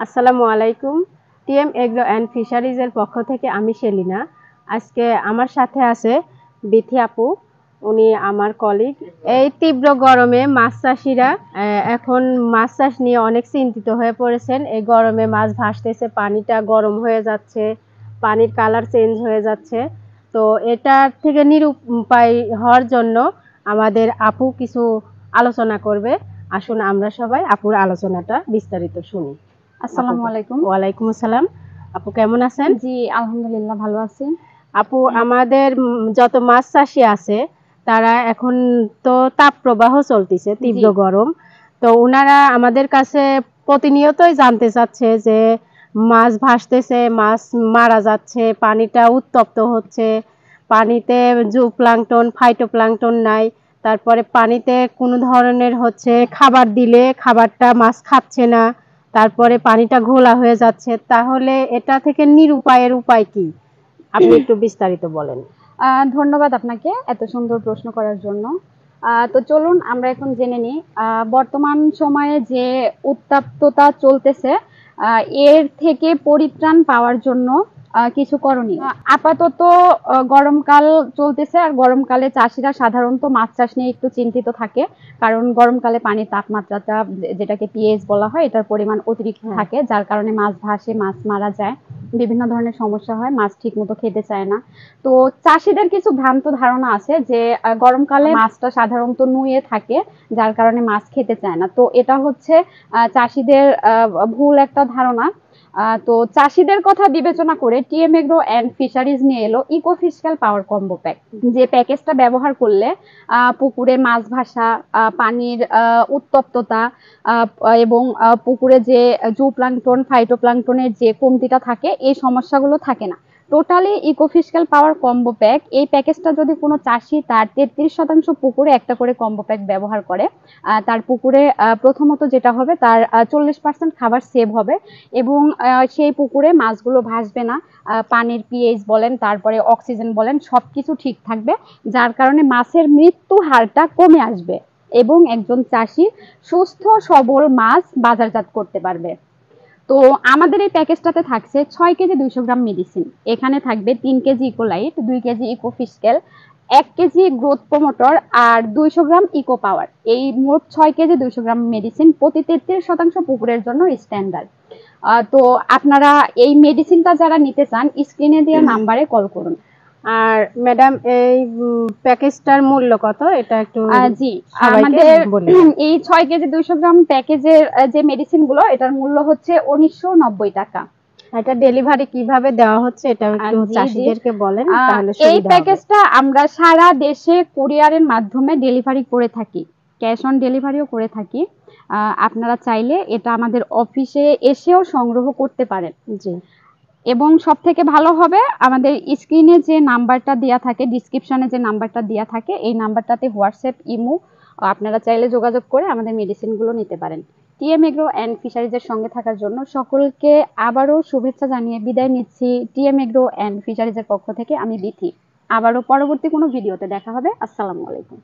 আসসালামু আলাইকুম। TM agro and ফিশারিজের পক্ষ থেকে আমি সেলিনা। আজকে আমার সাথে আছে বিথি আপু, উনি আমার কলিগ। এই তীব্র গরমে মাছ চাষিরা এখন মাছ চাষ নিয়ে অনেক চিন্তিত হয়ে পড়েছেন। এই গরমে মাছ ভাসতেছে, পানিটা গরম হয়ে যাচ্ছে, পানির কালার চেঞ্জ হয়ে যাচ্ছে। তো এটার থেকে নিরুপায় হওয়ার জন্য আমাদের আপু কিছু আলোচনা করবে। আসুন আমরা সবাই আপুর আলোচনাটা বিস্তারিত শুনি। আসসালামু আলাইকুম। ওয়ালাইকুম আসসালাম। আপু কেমন আছেন? জি, আলহামদুলিল্লাহ ভালো আছি। আপু, আমাদের যত মাছ চাষি আছে তারা এখন তো তাপ প্রবাহ চলতেছে, তীব্র জি গরম। তো ওনারা আমাদের কাছে প্রতিনিয়তই জানতে চাচ্ছে যে মাছ ভাসতেছে, মাছ মারা যাচ্ছে, পানিটা উত্তপ্ত হচ্ছে, পানিতে জুপ্লাঙ্কটন ফাইটোপ্লাঙ্কটন নাই। তারপরে পানিতে কোনো ধরনের খাবার দিলে খাবারটা মাছ খাচ্ছে না, তারপরে পানিটা ঘোলা হয়ে যাচ্ছে। তাহলে এটা থেকে নিরুপায়ের উপায় কি? আপনি একটু বিস্তারিত বলেন। ধন্যবাদ আপনাকে এত সুন্দর প্রশ্ন করার জন্য। তো চলুন আমরা এখন জেনে নিই বর্তমান সময়ে যে উত্তপ্ততা চলতেছে এর থেকে পরিত্রাণ পাওয়ার জন্য কিছু করণীয়। আপাতত গরমকাল চলতেছে, আর গরমকালে চাষিরা সাধারণত মাছ চাষ নিয়ে একটু চিন্তিত থাকে, কারণ গরমকালে পানির তাপমাত্রাটা যেটাকে পিএইচ বলা হয় এটার পরিমাণ অতিরিক্ত থাকে, যার কারণে মাছ ভাসে, মাছ মারা যায়, বিভিন্ন ধরনের সমস্যা হয়, মাছ ঠিক মতো খেতে চায় না। তো চাষিদের কিছু ভ্রান্ত ধারণা আছে যে গরমকালে মাছটা সাধারণত নুয়ে থাকে, যার কারণে মাছ খেতে চায় না। তো এটা হচ্ছে চাষিদের ভুল একটা ধারণা। তো চাষিদের কথা বিবেচনা করে টিএম এগ্রো অ্যান্ড ফিশারিজ নিয়ে এলো ইকো ফিশক্যাল পাওয়ার কম্বো প্যাক। যে প্যাকেজটা ব্যবহার করলে পুকুরে মাছ ভাসা, পানির উত্তপ্ততা এবং পুকুরে যে জুপ্লাঙ্কটন ফাইটোপ্লাঙ্কটনের যে কমতিটা থাকে, এই সমস্যাগুলো থাকে না। টোটালি ইকোফিশক্যাল পাওয়ার কম্বো প্যাক, এই প্যাকেজটা যদি কোনো চাষি তার 33% পুকুরে একটা করে কম্বো প্যাক ব্যবহার করে, তার পুকুরে প্রথমত যেটা হবে, তার 40% খাবার সেভ হবে, এবং সেই পুকুরে মাছগুলো ভাসবে না। পানির পিএইচ বলেন, তারপরে অক্সিজেন বলেন, সবকিছু ঠিক থাকবে, যার কারণে মাছের মৃত্যু হারটা কমে আসবে এবং একজন চাষি সুস্থ সবল মাছ বাজারজাত করতে পারবে। তো আমাদের এই প্যাকেজটাতে থাকছে 6 কেজি 200 গ্রাম মেডিসিন। এখানে থাকবে 3 কেজি ইকোলাইট, 2 কেজি ইকোফিশকেল, 1 কেজি গ্রোথ প্রমোটর, আর 200 গ্রাম ইকো পাওয়ার। এই মোট 6 কেজি 200 গ্রাম মেডিসিন প্রতি 33% পুকুরের জন্য স্ট্যান্ডার্ড। তো আপনারা এই মেডিসিনটা যারা নিতে চান, স্ক্রিনে দেওয়া নাম্বারে কল করুন। আর ম্যাডাম, এই প্যাকেজটার মূল্য কত? এটা একটু জি, সবাইকে আমাদের বলে এই 6 কেজি 200 গ্রাম প্যাকেজের যে মেডিসিন গুলো, এটার মূল্য হচ্ছে 1990 টাকা। এটা ডেলিভারি কিভাবে দেওয়া হচ্ছে এটা একটু জি জি, চাষিদেরকে বলেন, তাহলে এই সুবিধা হবে। প্যাকেজটা আমরা সারা দেশে কুরিয়ারের মাধ্যমে ডেলিভারি করে থাকি, ক্যাশ অন ডেলিভারিও করে থাকি। আপনারা চাইলে এটা আমাদের অফিসে এসেও সংগ্রহ করতে পারেন। জি। এবং সব থেকে ভালো হবে, আমাদের স্ক্রিনে যে নাম্বারটা দেওয়া থাকে, ডিসক্রিপশনে যে নাম্বারটা দেওয়া থাকে, এই নাম্বারটাতে হোয়াটসঅ্যাপ, ইমো, আপনারা চাইলে যোগাযোগ করে আমাদের মেডিসিনগুলো নিতে পারেন। টিএম এগ্রো অ্যান্ড ফিশারিজের সঙ্গে থাকার জন্য সকলকে আবারও শুভেচ্ছা জানিয়ে বিদায় নিচ্ছি। টিএম এগ্রো অ্যান্ড ফিশারিজের পক্ষ থেকে আমি বিথি। আবারও পরবর্তী কোনো ভিডিওতে দেখা হবে। আসসালামু আলাইকুম।